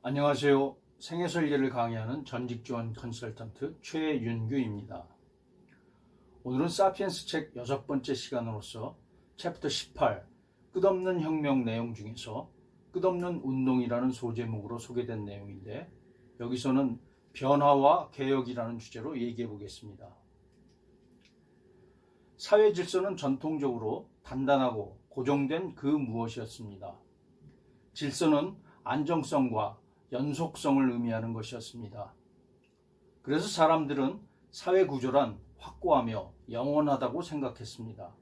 안녕하세요. 생애설계를 강의하는 전직지원 컨설턴트 최윤규입니다. 오늘은 사피엔스 책 6번째 시간으로서 챕터 18 끝없는 혁명 내용 중에서 끝없는 운동이라는 소제목으로 소개된 내용인데, 여기서는 변화와 개혁이라는 주제로 얘기해 보겠습니다. 사회 질서는 전통적으로 단단하고 고정된 그 무엇이었습니다. 질서는 안정성과 연속성을 의미하는 것이었습니다. 그래서 사람들은 사회 구조란 확고하며 영원하다고 생각했습니다.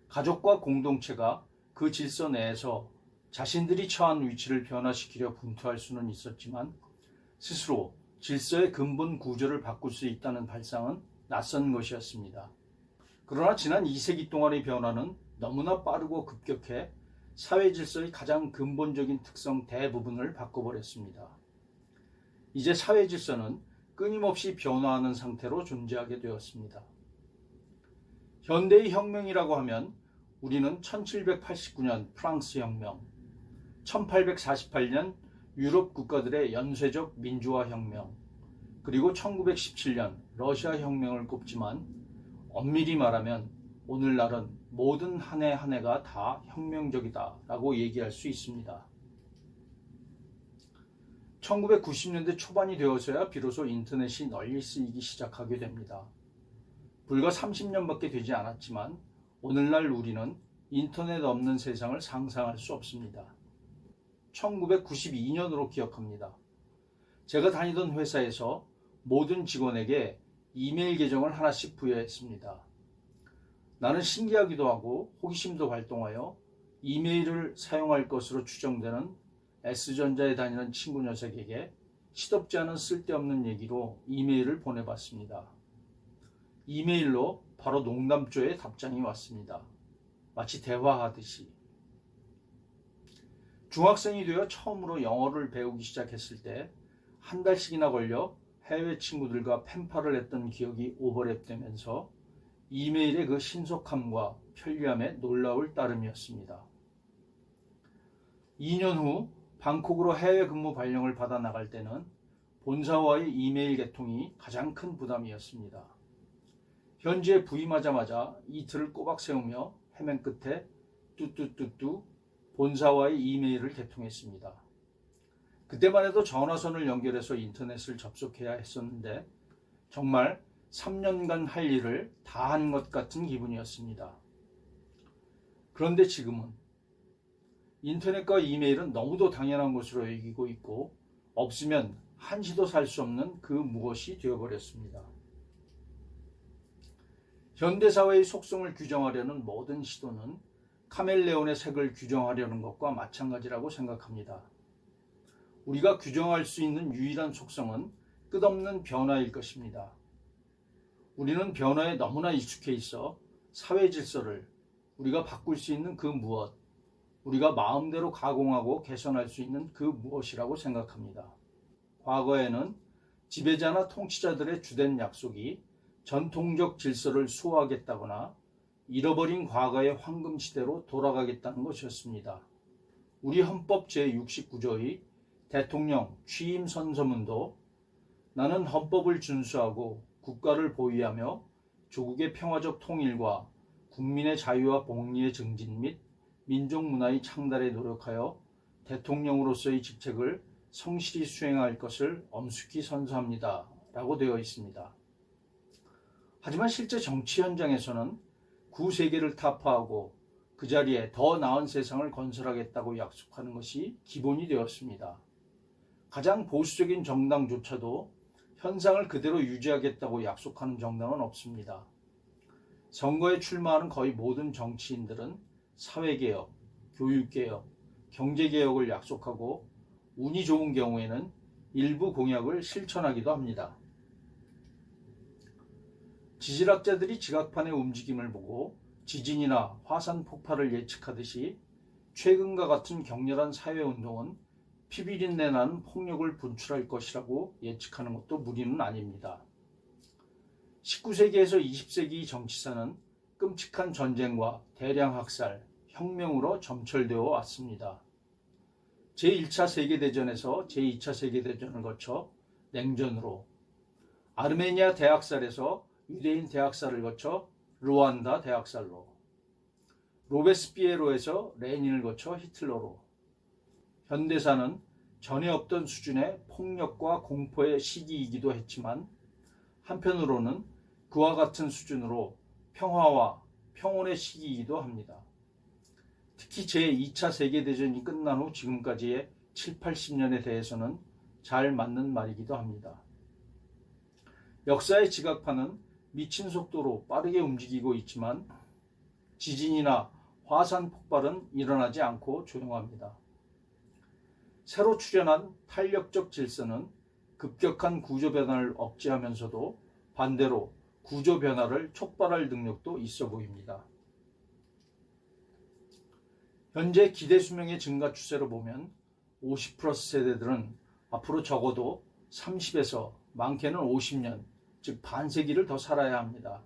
가족과 공동체가 그 질서 내에서 자신들이 처한 위치를 변화시키려 분투할 수는 있었지만, 스스로 질서의 근본 구조를 바꿀 수 있다는 발상은 낯선 것이었습니다. 그러나 지난 2세기 동안의 변화는 너무나 빠르고 급격해 사회 질서의 가장 근본적인 특성 대부분을 바꿔버렸습니다. 이제 사회 질서는 끊임없이 변화하는 상태로 존재하게 되었습니다. 현대의 혁명이라고 하면 우리는 1789년 프랑스 혁명, 1848년 유럽 국가들의 연쇄적 민주화 혁명, 그리고 1917년 러시아 혁명을 꼽지만, 엄밀히 말하면 오늘날은 모든 한 해 한 해가 다 혁명적이다 라고 얘기할 수 있습니다. 1990년대 초반이 되어서야 비로소 인터넷이 널리 쓰이기 시작하게 됩니다. 불과 30년밖에 되지 않았지만 오늘날 우리는 인터넷 없는 세상을 상상할 수 없습니다. 1992년으로 기억합니다. 제가 다니던 회사에서 모든 직원에게 이메일 계정을 하나씩 부여했습니다. 나는 신기하기도 하고 호기심도 발동하여 이메일을 사용할 것으로 추정되는 S전자에 다니는 친구 녀석에게 시덥지 않은 쓸데없는 얘기로 이메일을 보내봤습니다. 이메일로 바로 농담조의 답장이 왔습니다. 마치 대화하듯이. 중학생이 되어 처음으로 영어를 배우기 시작했을 때 한 달씩이나 걸려 해외 친구들과 펜팔을 했던 기억이 오버랩되면서 이메일의 그 신속함과 편리함에 놀라울 따름이었습니다. 2년 후 방콕으로 해외 근무 발령을 받아 나갈 때는 본사와의 이메일 개통이 가장 큰 부담이었습니다. 현지에 부임하자마자 이틀을 꼬박 세우며 헤맨 끝에 뚜뚜뚜뚜 본사와의 이메일을 개통했습니다. 그때만 해도 전화선을 연결해서 인터넷을 접속해야 했었는데 정말 3년간 할 일을 다 한 것 같은 기분이었습니다. 그런데 지금은 인터넷과 이메일은 너무도 당연한 것으로 여기고 있고, 없으면 한시도 살 수 없는 그 무엇이 되어버렸습니다. 현대사회의 속성을 규정하려는 모든 시도는 카멜레온의 색을 규정하려는 것과 마찬가지라고 생각합니다. 우리가 규정할 수 있는 유일한 속성은 끝없는 변화일 것입니다. 우리는 변화에 너무나 익숙해 있어 사회 질서를 우리가 바꿀 수 있는 그 무엇, 우리가 마음대로 가공하고 개선할 수 있는 그 무엇이라고 생각합니다. 과거에는 지배자나 통치자들의 주된 약속이 전통적 질서를 수호하겠다거나 잃어버린 과거의 황금시대로 돌아가겠다는 것이었습니다. 우리 헌법 제69조의 대통령 취임 선서문도 나는 헌법을 준수하고 국가를 보위하며 조국의 평화적 통일과 국민의 자유와 복리의 증진 및 민족 문화의 창달에 노력하여 대통령으로서의 직책을 성실히 수행할 것을 엄숙히 선서합니다 라고 되어 있습니다. 하지만 실제 정치 현장에서는 구세계를 타파하고 그 자리에 더 나은 세상을 건설하겠다고 약속하는 것이 기본이 되었습니다. 가장 보수적인 정당조차도 현상을 그대로 유지하겠다고 약속하는 정당은 없습니다. 선거에 출마하는 거의 모든 정치인들은 사회개혁, 교육개혁, 경제개혁을 약속하고 운이 좋은 경우에는 일부 공약을 실천하기도 합니다. 지질학자들이 지각판의 움직임을 보고 지진이나 화산 폭발을 예측하듯이 최근과 같은 격렬한 사회운동은 피비린내 나는 폭력을 분출할 것이라고 예측하는 것도 무리는 아닙니다. 19세기에서 20세기 정치사는 끔찍한 전쟁과 대량 학살, 혁명으로 점철되어 왔습니다. 제1차 세계대전에서 제2차 세계대전을 거쳐 냉전으로, 아르메니아 대학살에서 유대인 대학살을 거쳐 루안다 대학살로, 로베스피에로에서 레닌을 거쳐 히틀러로, 현대사는 전에 없던 수준의 폭력과 공포의 시기이기도 했지만 한편으로는 그와 같은 수준으로 평화와 평온의 시기이기도 합니다. 특히 제2차 세계대전이 끝난 후 지금까지의 7, 80년에 대해서는 잘 맞는 말이기도 합니다. 역사의 지각판은 미친 속도로 빠르게 움직이고 있지만 지진이나 화산 폭발은 일어나지 않고 조용합니다. 새로 출현한 탄력적 질서는 급격한 구조 변화를 억제하면서도 반대로 구조 변화를 촉발할 능력도 있어 보입니다. 현재 기대 수명의 증가 추세로 보면 50 플러스 세대들은 앞으로 적어도 30에서 많게는 50년, 즉 반세기를 더 살아야 합니다.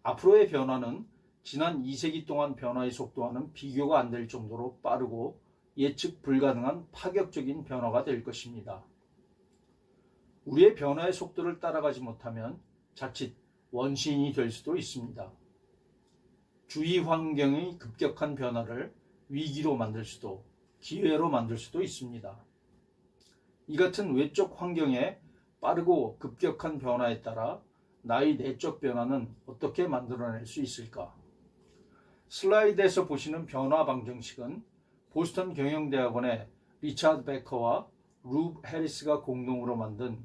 앞으로의 변화는 지난 2세기 동안 변화의 속도와는 비교가 안 될 정도로 빠르고 예측 불가능한 파격적인 변화가 될 것입니다. 우리의 변화의 속도를 따라가지 못하면 자칫 원시인이 될 수도 있습니다. 주위 환경의 급격한 변화를 위기로 만들 수도, 기회로 만들 수도 있습니다. 이 같은 외적 환경의 빠르고 급격한 변화에 따라 나의 내적 변화는 어떻게 만들어낼 수 있을까? 슬라이드에서 보시는 변화 방정식은 보스턴 경영대학원의 리차드 베커와 루 해리스가 공동으로 만든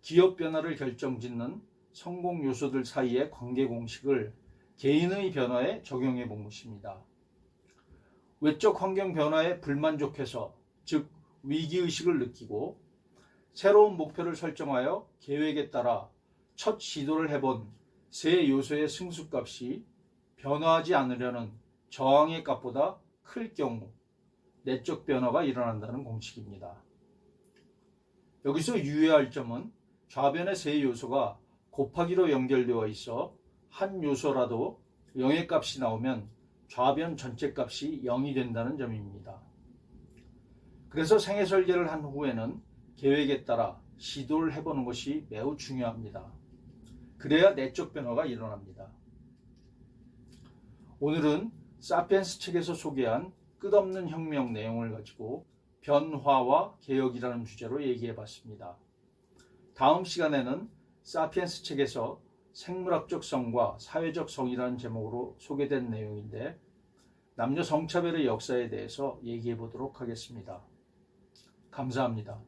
기업 변화를 결정짓는 성공 요소들 사이의 관계 공식을 개인의 변화에 적용해 본 것입니다. 외적 환경 변화에 불만족해서, 즉 위기의식을 느끼고 새로운 목표를 설정하여 계획에 따라 첫 시도를 해본 세 요소의 승수값이 변화하지 않으려는 저항의 값보다 클 경우 내적 변화가 일어난다는 공식입니다. 여기서 유의할 점은 좌변의 세 요소가 곱하기로 연결되어 있어 한 요소라도 0의 값이 나오면 좌변 전체 값이 0이 된다는 점입니다. 그래서 생애 설계를 한 후에는 계획에 따라 시도를 해보는 것이 매우 중요합니다. 그래야 내적 변화가 일어납니다. 오늘은 사피엔스 책에서 소개한 끝없는 혁명 내용을 가지고 변화와 개혁이라는 주제로 얘기해 봤습니다. 다음 시간에는 사피엔스 책에서 생물학적 성과 사회적 성이라는 제목으로 소개된 내용인데 남녀 성차별의 역사에 대해서 얘기해 보도록 하겠습니다. 감사합니다.